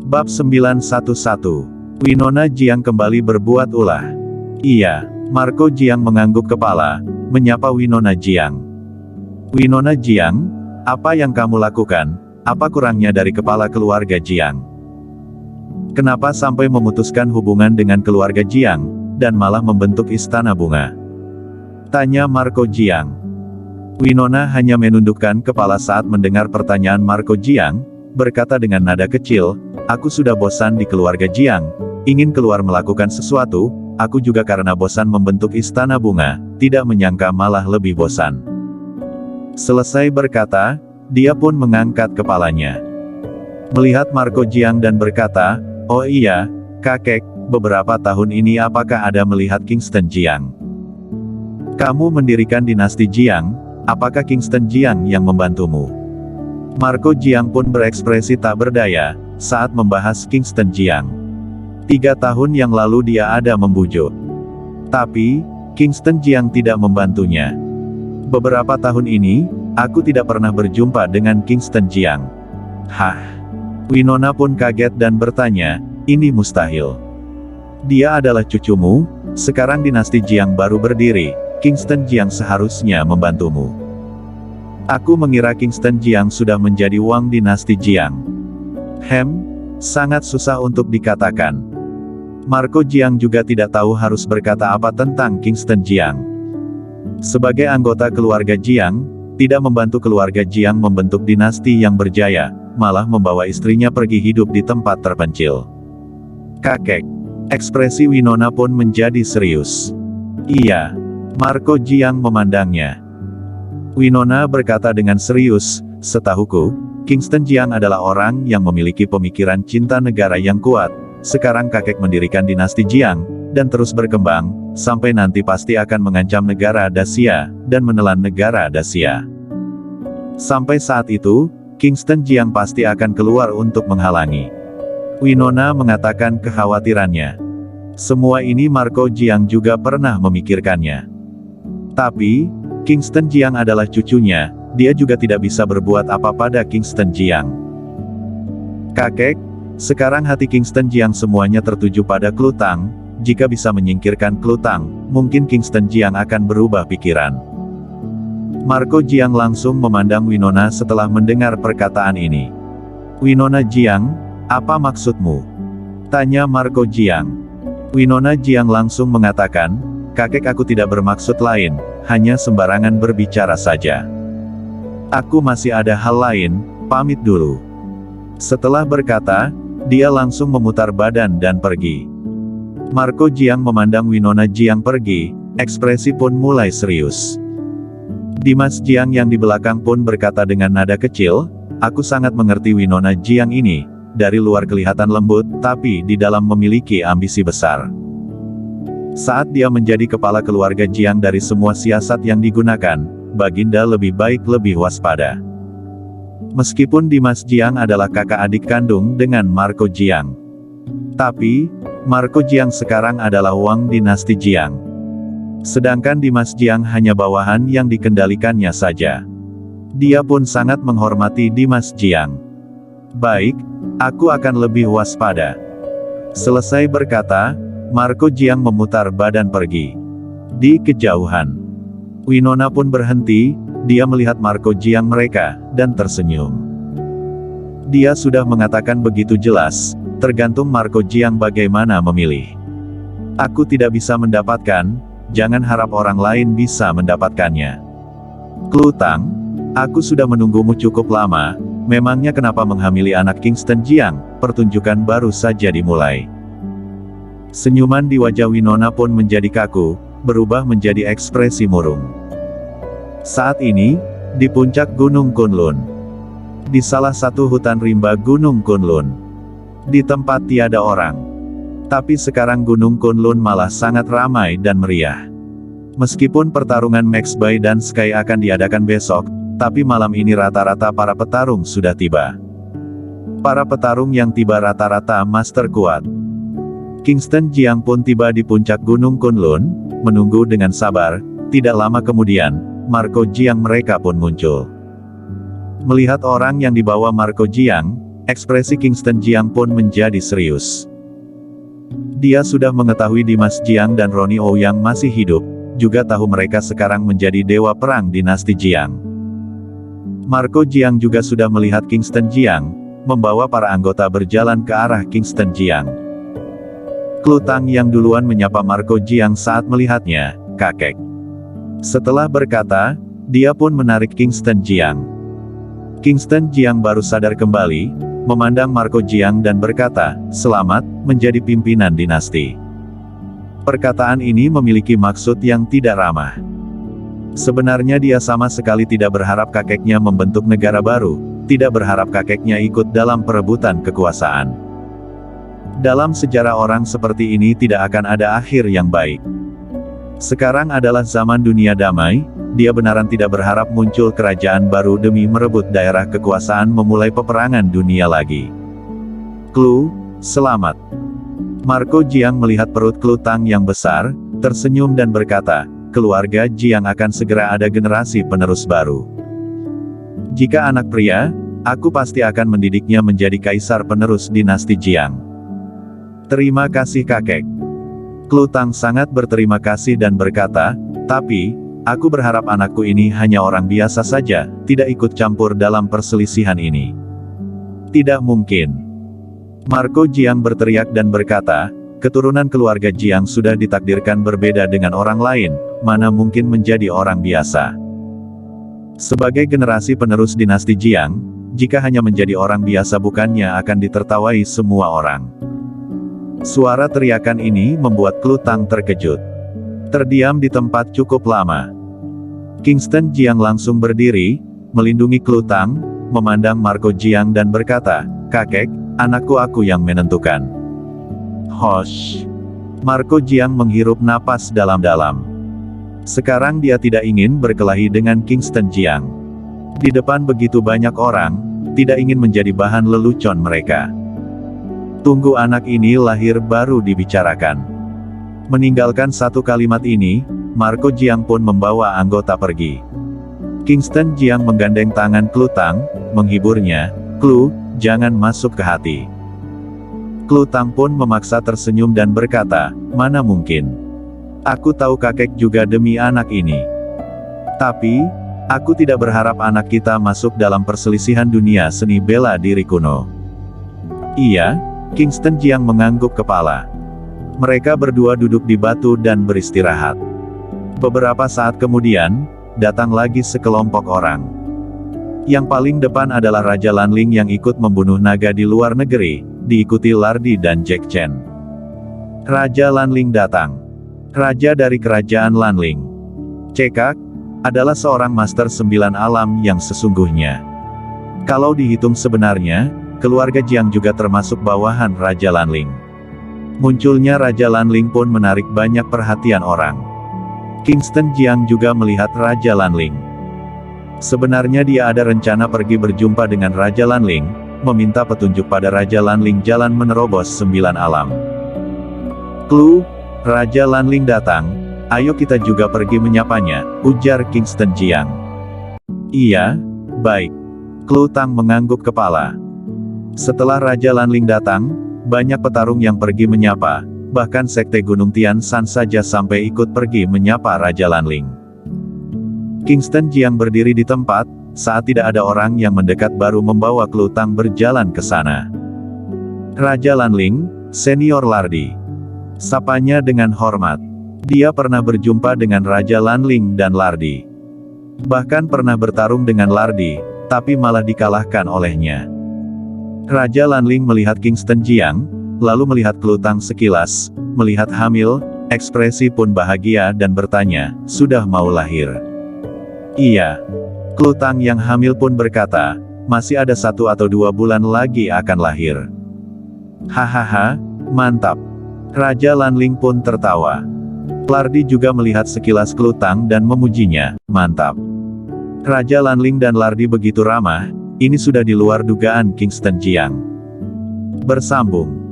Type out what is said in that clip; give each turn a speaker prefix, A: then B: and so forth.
A: Bab 911. Winona Jiang kembali berbuat ulah. Iya, Marco Jiang mengangguk kepala, menyapa Winona Jiang. Winona Jiang, apa yang kamu lakukan? Apa kurangnya dari kepala keluarga Jiang? Kenapa sampai memutuskan hubungan dengan keluarga Jiang, dan malah membentuk istana bunga? Tanya Marco Jiang. Winona hanya menundukkan kepala saat mendengar pertanyaan Marco Jiang, berkata dengan nada kecil, aku sudah bosan di keluarga Jiang, ingin keluar melakukan sesuatu, aku juga karena bosan membentuk istana bunga, tidak menyangka malah lebih bosan. Selesai berkata, dia pun mengangkat kepalanya. Melihat Marco Jiang dan berkata, oh iya, kakek, beberapa tahun ini apakah ada melihat Kingston Jiang? Kamu mendirikan dinasti Jiang, apakah Kingston Jiang yang membantumu? Marco Jiang pun berekspresi tak berdaya, saat membahas Kingston Jiang. 3 tahun yang lalu dia ada membujuk. Tapi, Kingston Jiang tidak membantunya. Beberapa tahun ini, aku tidak pernah berjumpa dengan Kingston Jiang. Hah? Winona pun kaget dan bertanya, ini mustahil. Dia adalah cucumu, sekarang dinasti Jiang baru berdiri, Kingston Jiang seharusnya membantumu. Aku mengira Kingston Jiang sudah menjadi wang dinasti Jiang. Sangat susah untuk dikatakan. Marco Jiang juga tidak tahu harus berkata apa tentang Kingston Jiang. Sebagai anggota keluarga Jiang, tidak membantu keluarga Jiang membentuk dinasti yang berjaya, malah membawa istrinya pergi hidup di tempat terpencil. Kakek. Ekspresi Winona pun menjadi serius. Iya. Marco Jiang memandangnya. Winona berkata dengan serius, setahuku, Kingston Jiang adalah orang yang memiliki pemikiran cinta negara yang kuat. Sekarang kakek mendirikan dinasti Jiang, dan terus berkembang, sampai nanti pasti akan mengancam negara Dacia, dan menelan negara Dacia. Sampai saat itu, Kingston Jiang pasti akan keluar untuk menghalangi. Winona mengatakan kekhawatirannya. Semua ini Marco Jiang juga pernah memikirkannya. Tapi, Kingston Jiang adalah cucunya, dia juga tidak bisa berbuat apa pada Kingston Jiang. Kakek, sekarang hati Kingston Jiang semuanya tertuju pada Klutang, jika bisa menyingkirkan Klutang, mungkin Kingston Jiang akan berubah pikiran. Marco Jiang langsung memandang Winona setelah mendengar perkataan ini. Winona Jiang, apa maksudmu? Tanya Marco Jiang. Winona Jiang langsung mengatakan, kakek aku tidak bermaksud lain, hanya sembarangan berbicara saja. Aku masih ada hal lain, pamit dulu. Setelah berkata, dia langsung memutar badan dan pergi. Marco Jiang memandang Winona Jiang pergi, ekspresi pun mulai serius. Dimas Jiang yang di belakang pun berkata dengan nada kecil, aku sangat mengerti Winona Jiang ini, dari luar kelihatan lembut, tapi di dalam memiliki ambisi besar. Saat dia menjadi kepala keluarga Jiang dari semua siasat yang digunakan, Baginda lebih baik lebih waspada. Meskipun Dimas Jiang adalah kakak adik kandung dengan Marco Jiang. Tapi, Marco Jiang sekarang adalah wang dinasti Jiang. Sedangkan Dimas Jiang hanya bawahan yang dikendalikannya saja. Dia pun sangat menghormati Dimas Jiang. Baik, aku akan lebih waspada. Selesai berkata, Marco Jiang memutar badan pergi. Di kejauhan, Winona pun berhenti, dia melihat Marco Jiang mereka, dan tersenyum. Dia sudah mengatakan begitu jelas, tergantung Marco Jiang bagaimana memilih. Aku tidak bisa mendapatkan, jangan harap orang lain bisa mendapatkannya. Klutang, aku sudah menunggumu cukup lama, memangnya kenapa menghamili anak Kingston Jiang, pertunjukan baru saja dimulai. Senyuman di wajah Winona pun menjadi kaku, berubah menjadi ekspresi murung. Saat ini, di puncak Gunung Kunlun. Di salah satu hutan rimba Gunung Kunlun. Di tempat tiada orang. Tapi sekarang Gunung Kunlun malah sangat ramai dan meriah. Meskipun pertarungan Max Bay dan Sky akan diadakan besok, tapi malam ini rata-rata para petarung sudah tiba. Para petarung yang tiba rata-rata master kuat. Kingston Jiang pun tiba di puncak Gunung Kunlun, menunggu dengan sabar. Tidak lama kemudian, Marco Jiang mereka pun muncul. Melihat orang yang dibawa Marco Jiang, ekspresi Kingston Jiang pun menjadi serius. Dia sudah mengetahui Dimas Jiang dan Ronnie Ouyang masih hidup, juga tahu mereka sekarang menjadi dewa perang dinasti Jiang. Marco Jiang juga sudah melihat Kingston Jiang, membawa para anggota berjalan ke arah Kingston Jiang. Klutang yang duluan menyapa Marco Jiang saat melihatnya, "Kakek." Setelah berkata, dia pun menarik Kingston Jiang. Kingston Jiang baru sadar kembali, memandang Marco Jiang dan berkata, "Selamat, menjadi pimpinan dinasti." Perkataan ini memiliki maksud yang tidak ramah. Sebenarnya dia sama sekali tidak berharap kakeknya membentuk negara baru, tidak berharap kakeknya ikut dalam perebutan kekuasaan. Dalam sejarah orang seperti ini tidak akan ada akhir yang baik. Sekarang adalah zaman dunia damai, dia benaran tidak berharap muncul kerajaan baru demi merebut daerah kekuasaan memulai peperangan dunia lagi. "Klu, selamat." Marco Jiang melihat perut Klutang yang besar, tersenyum dan berkata, "Keluarga Jiang akan segera ada generasi penerus baru. Jika anak pria, aku pasti akan mendidiknya menjadi kaisar penerus dinasti Jiang." "Terima kasih kakek." Klutang sangat berterima kasih dan berkata, "Tapi, aku berharap anakku ini hanya orang biasa saja, tidak ikut campur dalam perselisihan ini." "Tidak mungkin." Marco Jiang berteriak dan berkata, "Keturunan keluarga Jiang sudah ditakdirkan berbeda dengan orang lain, mana mungkin menjadi orang biasa. Sebagai generasi penerus dinasti Jiang, jika hanya menjadi orang biasa bukannya akan ditertawai semua orang." Suara teriakan ini membuat Klutang terkejut. Terdiam di tempat cukup lama. Kingston Jiang langsung berdiri, melindungi Klutang, memandang Marco Jiang dan berkata, "Kakek, anakku aku yang menentukan." "Hosh." Marco Jiang menghirup napas dalam-dalam. Sekarang dia tidak ingin berkelahi dengan Kingston Jiang. Di depan begitu banyak orang, tidak ingin menjadi bahan lelucon mereka. Tunggu anak ini lahir baru dibicarakan. Meninggalkan satu kalimat ini, Marco Jiang pun membawa anggota pergi. Kingston Jiang menggandeng tangan Klutang, menghiburnya, "Klu, jangan masuk ke hati." Klutang pun memaksa tersenyum dan berkata, "Mana mungkin. Aku tahu kakek juga demi anak ini. Tapi, aku tidak berharap anak kita masuk dalam perselisihan dunia seni bela diri kuno." "Iya." Kingston Jiang mengangguk kepala. Mereka berdua duduk di batu dan beristirahat. Beberapa saat kemudian, datang lagi sekelompok orang. Yang paling depan adalah Raja Lanling yang ikut membunuh naga di luar negeri, diikuti Lardi dan Jack Chen. Raja Lanling datang. Raja dari kerajaan Lanling. Cekak, adalah seorang master 9 alam yang sesungguhnya. Kalau dihitung sebenarnya, keluarga Jiang juga termasuk bawahan Raja Lanling. Munculnya Raja Lanling pun menarik banyak perhatian orang. Kingston Jiang juga melihat Raja Lanling. Sebenarnya dia ada rencana pergi berjumpa dengan Raja Lanling, meminta petunjuk pada Raja Lanling jalan menerobos 9 alam. "Klu, Raja Lanling datang, ayo kita juga pergi menyapanya," ujar Kingston Jiang. "Iya, baik." Klutang mengangguk kepala. Setelah Raja Lanling datang, banyak petarung yang pergi menyapa, bahkan Sekte Gunung Tian San saja sampai ikut pergi menyapa Raja Lanling. Kingston Jiang berdiri di tempat, saat tidak ada orang yang mendekat baru membawa Klutang berjalan ke sana. "Raja Lanling, Senior Lardi." Sapanya dengan hormat. Dia pernah berjumpa dengan Raja Lanling dan Lardi. Bahkan pernah bertarung dengan Lardi, tapi malah dikalahkan olehnya. Raja Lanling melihat Kingston Jiang, lalu melihat Klutang sekilas, melihat hamil, ekspresi pun bahagia dan bertanya, "Sudah mau lahir?" "Iya." Klutang yang hamil pun berkata, "Masih ada 1 atau 2 bulan lagi akan lahir." "Hahaha, mantap." Raja Lanling pun tertawa. Lardi juga melihat sekilas Klutang dan memujinya, "Mantap." Raja Lanling dan Lardi begitu ramah, ini sudah di luar dugaan Kingston Jiang. Bersambung.